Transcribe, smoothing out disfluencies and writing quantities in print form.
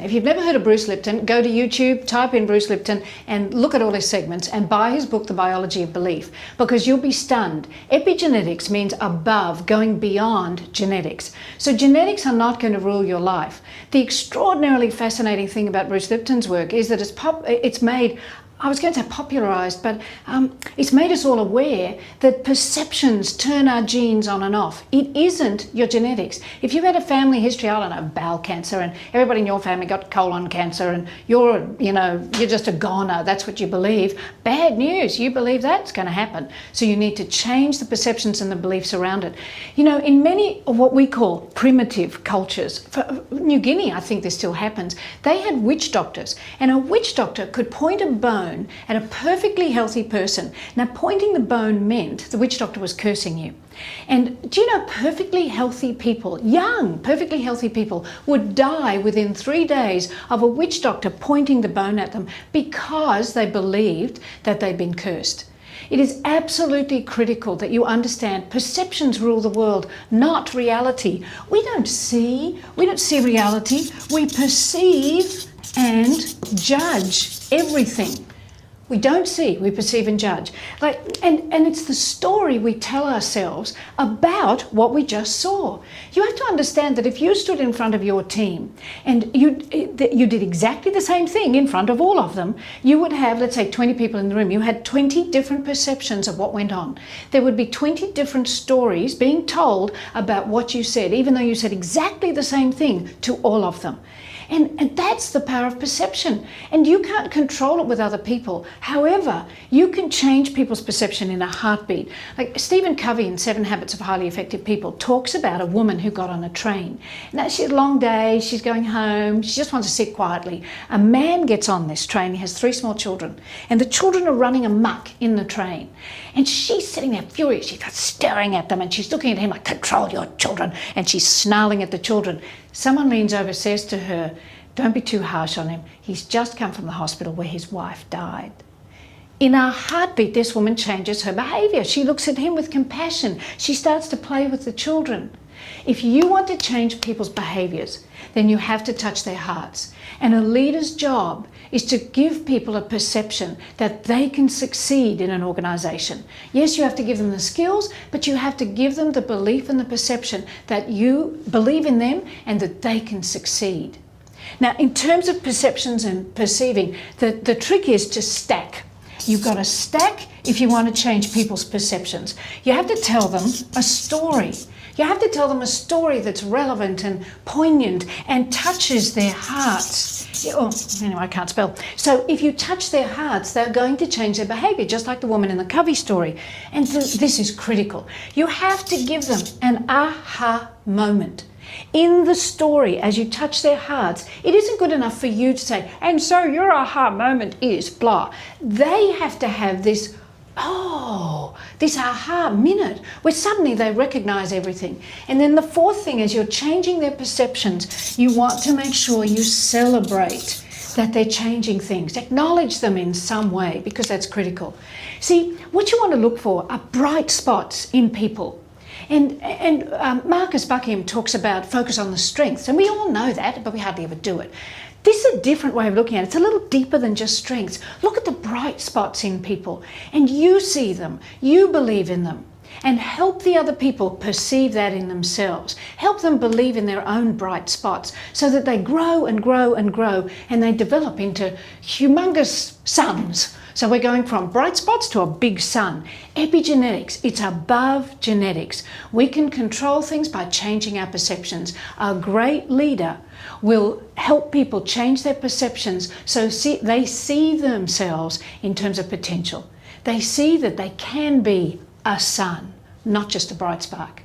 If you've never heard of Bruce Lipton, go to YouTube, type in Bruce Lipton and look at all his segments and buy his book, The Biology of Belief, because you'll be stunned. Epigenetics means above, going beyond genetics. So genetics are not going to rule your life. The extraordinarily fascinating thing about Bruce Lipton's work is that it's made, I was going to say popularised, but it's made us all aware that perceptions turn our genes on and off. It isn't your genetics. If you had a family history, I don't know, bowel cancer, and everybody in your family got colon cancer, and you're just a goner, that's what you believe. Bad news, you believe that's going to happen. So you need to change the perceptions and the beliefs around it. You know, in many of what we call primitive cultures, for New Guinea, I think this still happens, they had witch doctors, and a witch doctor could point a bone at a perfectly healthy person. Now, pointing the bone meant the witch doctor was cursing you. And do you know, perfectly healthy people, young, perfectly healthy people, would die within 3 days of a witch doctor pointing the bone at them because they believed that they'd been cursed. It is absolutely critical that you understand perceptions rule the world, not reality. We don't see reality. We perceive and judge everything. We don't see, we perceive and judge. And it's the story we tell ourselves about what we just saw. You have to understand that if you stood in front of your team and you did exactly the same thing in front of all of them, you would have, let's say, 20 people in the room. You had 20 different perceptions of what went on. There would be 20 different stories being told about what you said, even though you said exactly the same thing to all of them. And that's the power of perception. And you can't control it with other people. However, you can change people's perception in a heartbeat. Like Stephen Covey in 7 Habits of Highly Effective People talks about a woman who got on a train. Now, she had a long day, she's going home, she just wants to sit quietly. A man gets on this train, he has 3 small children, and the children are running amok in the train. And she's sitting there furious, she's staring at them, and she's looking at him like, control your children, and she's snarling at the children. Someone leans over, says to her, don't be too harsh on him. He's just come from the hospital where his wife died. In a heartbeat, this woman changes her behaviour. She looks at him with compassion. She starts to play with the children. If you want to change people's behaviours, then you have to touch their hearts. And a leader's job is to give people a perception that they can succeed in an organisation. Yes, you have to give them the skills, but you have to give them the belief and the perception that you believe in them and that they can succeed. Now, in terms of perceptions and perceiving, the trick is to stack. You've got to stack if you want to change people's perceptions. You have to tell them a story. You have to tell them a story that's relevant and poignant and touches their hearts. Oh, anyway, I can't spell. So if you touch their hearts, they're going to change their behaviour, just like the woman in the Covey story. And this is critical. You have to give them an aha moment. In the story, as you touch their hearts, it isn't good enough for you to say, and so your aha moment is blah. They have to have this aha minute where suddenly they recognize everything. And then the fourth thing is you're changing their perceptions. You want to make sure you celebrate that they're changing things. Acknowledge them in some way, because that's critical. See, what you want to look for are bright spots in people. And Marcus Buckingham talks about focus on the strengths, and we all know that, but we hardly ever do it. This is a different way of looking at it. It's a little deeper than just strengths. Look at the bright spots in people, and you see them, you believe in them, and help the other people perceive that in themselves. Help them believe in their own bright spots so that they grow and grow and grow, and they develop into humongous suns. So we're going from bright spots to a big sun. Epigenetics, it's above genetics. We can control things by changing our perceptions. A great leader will help people change their perceptions so they see themselves in terms of potential. They see that they can be a sun, not just a bright spark.